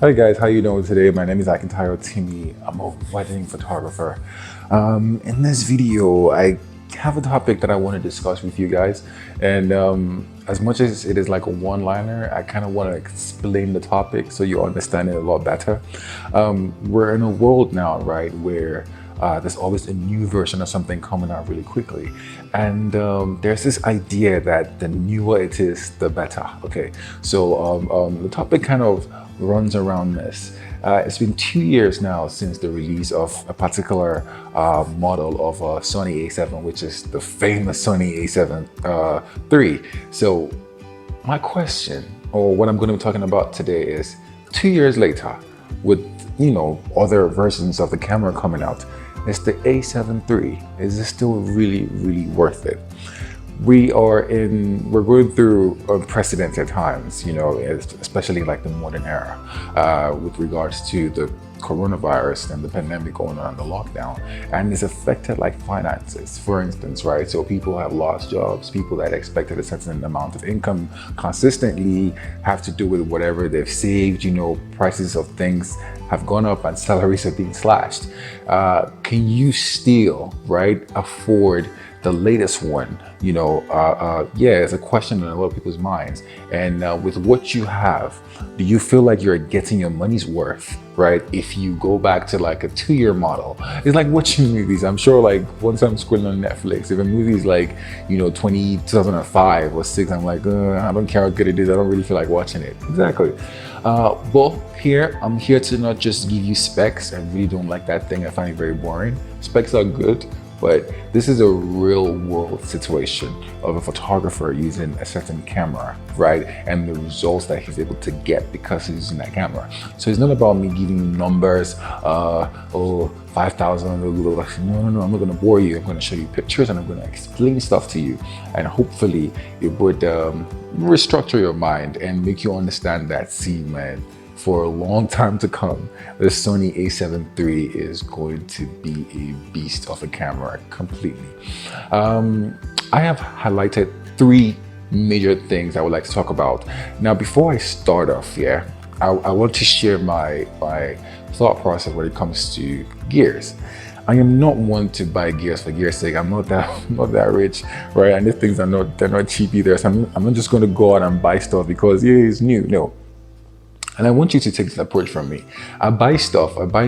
Hi guys, how you doing today? My name is Akintayo Timmy. I'm a wedding photographer. In this video, I have a topic that I want to discuss with you guys. And as much as it is like a one-liner, I kind of want to explain the topic so you understand it a lot better. We're in a world now, right, where there's always a new version of something coming out really quickly. And there's this idea that the newer it is, the better. Okay, so the topic kind of runs around this. It's been 2 years now since the release of a particular model of a Sony A7, which is the famous Sony A7 III. So my question, or what I'm going to be talking about today is, 2 years later, with other versions of the camera coming out, is the A7 III, is it still really worth it? We're going through unprecedented times, especially like the modern era, with regards to the coronavirus and the pandemic going on, the lockdown, and it's affected like finances, for instance, right? So people have lost jobs, people that expected a certain amount of income consistently have to do with whatever they've saved, prices of things have gone up and salaries are being slashed. Can you still, right, afford the latest one? Yeah, it's a question in a lot of people's minds. And with what you have, do you feel like you're getting your money's worth, right? If you go back to like a 2-year model, it's like watching movies. I'm sure like once I'm scrolling on Netflix, if a movie is like, 2005 or 6, I'm like, I don't care how good it is. I don't really feel like watching it. Exactly. Well, I'm here to not just give you specs. I really don't like that thing. I find it very boring. Specs are good, but this is a real world situation of a photographer using a certain camera, right? And the results that he's able to get because he's using that camera. So it's not about me giving you numbers, 5,000, no, I'm not gonna bore you. I'm gonna show you pictures and I'm gonna explain stuff to you. And hopefully it would restructure your mind and make you understand that, see, man, for a long time to come, the Sony A7 III is going to be a beast of a camera completely. I have highlighted 3 major things I would like to talk about. Now, before I start off, I want to share my thought process when it comes to gears. I am not one to buy gears for gear's sake. I'm not that rich, right? And these things they're not cheap either. So I'm not just going to go out and buy stuff because it's new. No. And I want you to take this approach from me. I buy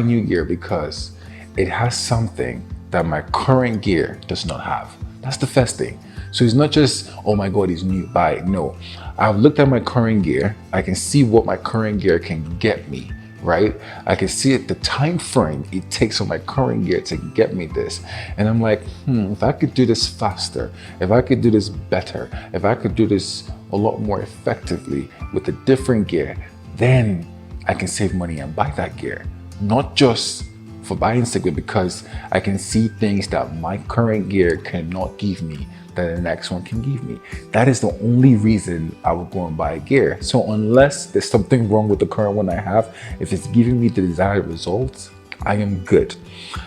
new gear because it has something that my current gear does not have. That's the first thing. So it's not just, oh my God, it's new, buy it. No, I've looked at my current gear. I can see what my current gear can get me, right? I can see the time frame it takes for my current gear to get me this. And I'm like, if I could do this faster, if I could do this better, if I could do this a lot more effectively with a different gear, then I can save money and buy that gear. Not just for buying sake, but because I can see things that my current gear cannot give me that the next one can give me. That is the only reason I would go and buy a gear. So unless there's something wrong with the current one I have, if it's giving me the desired results, I am good.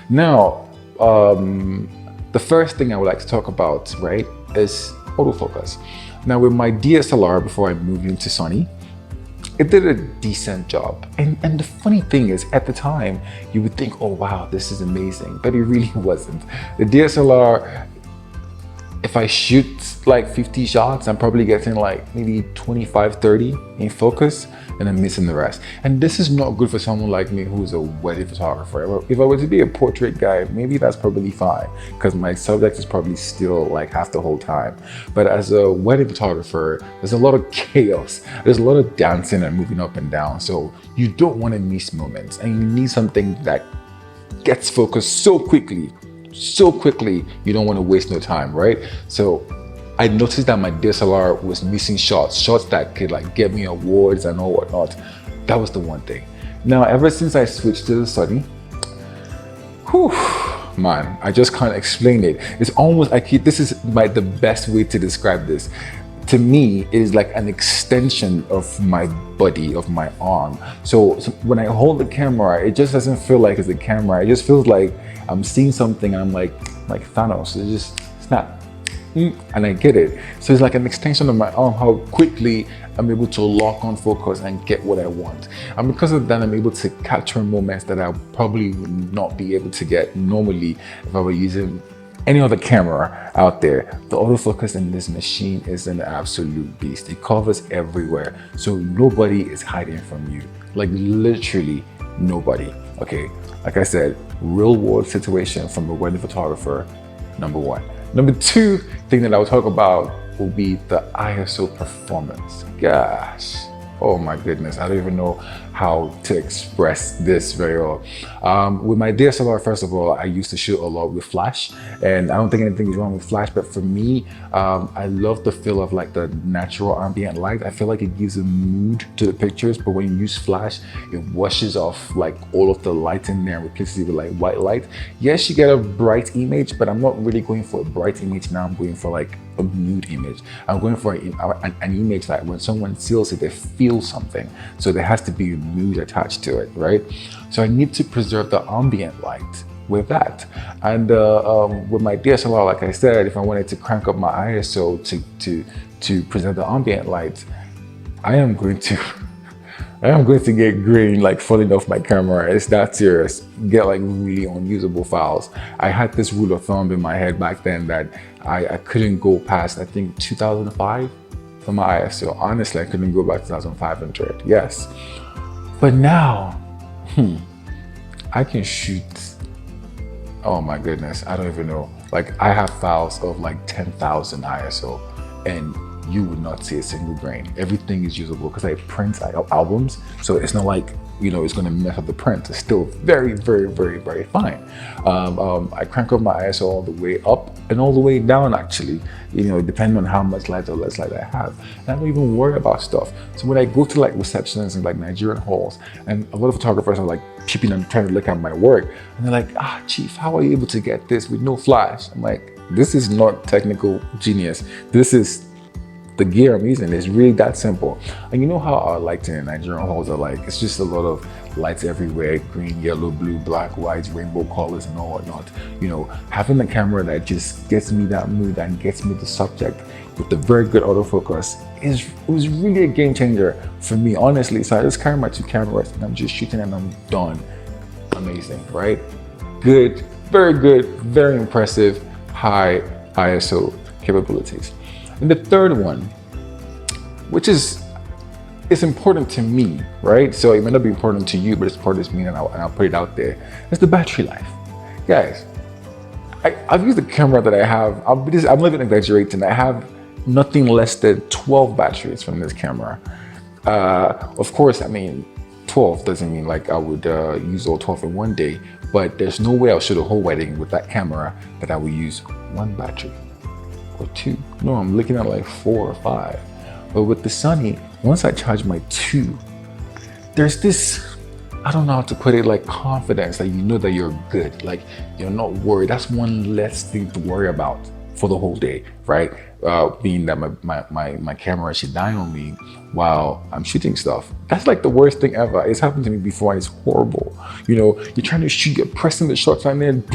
Now, the first thing I would like to talk about, right, is autofocus. Now with my DSLR, before I moved into Sony, it did a decent job. And the funny thing is, at the time, you would think, oh wow, this is amazing, but it really wasn't. The DSLR, if I shoot like 50 shots, I'm probably getting like maybe 25, 30 in focus, and I'm missing the rest. And this is not good for someone like me who's a wedding photographer. If I were to be a portrait guy, maybe that's probably fine, because my subject is probably still like half the whole time. But as a wedding photographer, there's a lot of chaos. There's a lot of dancing and moving up and down. So you don't want to miss moments, and you need something that gets focused so quickly, you don't want to waste no time, right? So I noticed that my DSLR was missing shots that could like get me awards and all whatnot. That was the one thing. Now, ever since I switched to the Sony, man, I just can't explain it. It's almost like this is the best way to describe this. To me, it is like an extension of my body, of my arm. So when I hold the camera, it just doesn't feel like it's a camera. It just feels like I'm seeing something and I'm like Thanos. It's just snap. and I get it. So it's like an extension of my arm, how quickly I'm able to lock on focus and get what I want. And because of that, I'm able to capture moments that I probably would not be able to get normally if I were using any other camera out there. The autofocus in this machine is an absolute beast. It covers everywhere, so nobody is hiding from you. Like literally nobody. Okay, like I said, real world situation from a wedding photographer, number one. Number two thing that I will talk about will be the ISO performance. Gosh, oh my goodness, I don't even know how to express this very well. With my DSLR, first of all, I used to shoot a lot with flash, and I don't think anything is wrong with flash, but for me, I love the feel of like the natural ambient light. I feel like it gives a mood to the pictures, but when you use flash, it washes off like all of the light in there and replaces it with like white light. Yes, you get a bright image, but I'm not really going for a bright image now. I'm going for like a mood image. I'm going for an image that when someone sees it, they feel something. So there has to be a mood attached to it, right? So I need to preserve the ambient light with that. And with my DSLR, like I said, if I wanted to crank up my ISO to present the ambient light, I am going to get grain like falling off my camera. It's that serious. Get like really unusable files. I had this rule of thumb in my head back then that I couldn't go past, I think 2005 for my ISO. Honestly, I couldn't go back to 2500. Yes. But now, I can shoot, oh my goodness, I don't even know. Like I have files of like 10,000 ISO and you would not see a single grain. Everything is usable because I print albums. So it's not like, you know, it's gonna mess up the print. It's still very, very, very, very fine. I crank up my ISO all the way up and all the way down actually, you know, depending on how much light or less light I have. And I don't even worry about stuff. So when I go to like receptions and like Nigerian halls, and a lot of photographers are like peeping and trying to look at my work, and they're like, Chief, how are you able to get this with no flash? I'm like, this is not technical genius. This is the gear I'm using. Is really that simple. And you know how our lighting in Nigerian halls are like, it's just a lot of lights everywhere, green, yellow, blue, black, white, rainbow colors and all whatnot. You know, having a camera that just gets me that mood and gets me the subject with a very good autofocus was really a game changer for me, honestly. So I just carry my two cameras and I'm just shooting and I'm done. Amazing, right? Good, very impressive, high ISO capabilities. And the third one, which is important to me, right? So it may not be important to you, but it's important to me, and I'll put it out there. It's the battery life. Guys, I've used the camera that I have, I'm not even exaggerating, I have nothing less than 12 batteries from this camera. Of course, I mean, 12 doesn't mean like I would use all 12 in one day, but there's no way I'll shoot a whole wedding with that camera that I will use one battery. Or two. No, I'm looking at like 4 or 5. But with the Sony, once I charge my 2, there's this, I don't know how to put it, like confidence that you know that you're good. Like you're not worried. That's one less thing to worry about for the whole day, right? Being that my camera should die on me while I'm shooting stuff. That's like the worst thing ever. It's happened to me before and it's horrible. You know, you're trying to shoot, you're pressing the shutter and then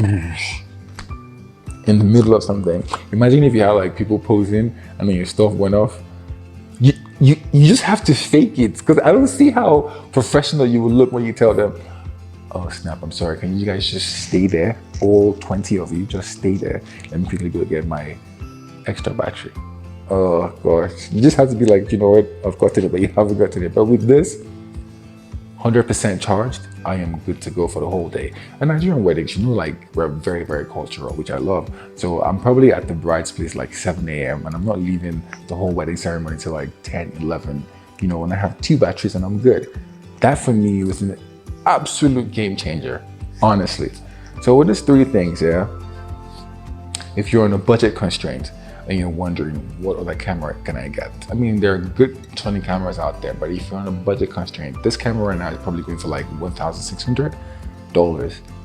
in the middle of something. Imagine if you had like people posing and then your stuff went off. You just have to fake it, because I don't see how professional you will look when you tell them, oh snap, I'm sorry, can you guys just stay there? All 20 of you, just stay there. Let me quickly go get my extra battery. Oh gosh, you just have to be like, you know what, I've gotten it, but you haven't gotten it. But with this, 100% charged, I am good to go for the whole day. And Nigerian weddings, you know, like we're very, very cultural, which I love. So I'm probably at the bride's place like 7 a.m. and I'm not leaving the whole wedding ceremony till like 10, 11, you know, and I have 2 batteries and I'm good. That for me was an absolute game changer, honestly. So with these 3 things, yeah, if you're on a budget constraint, and you're wondering what other camera can I get? I mean, there are good Sony cameras out there, but if you're on a budget constraint, this camera right now is probably going for like $1,600.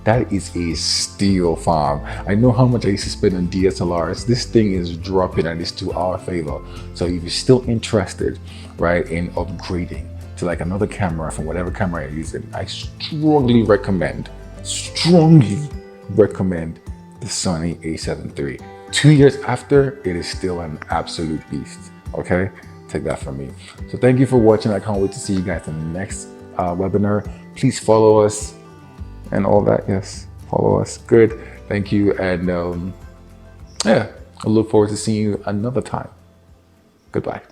That is a steal, fam. I know how much I used to spend on DSLRs. This thing is dropping and it's to our favor. So if you're still interested, right, in upgrading to like another camera from whatever camera you're using, I strongly recommend the Sony A7M3. 2 years after, it is still an absolute beast. Okay, take that from me. So thank you for watching. I can't wait to see you guys in the next webinar. Please follow us and all that. Yes, follow us. Good. Thank you. And yeah, I look forward to seeing you another time. Goodbye.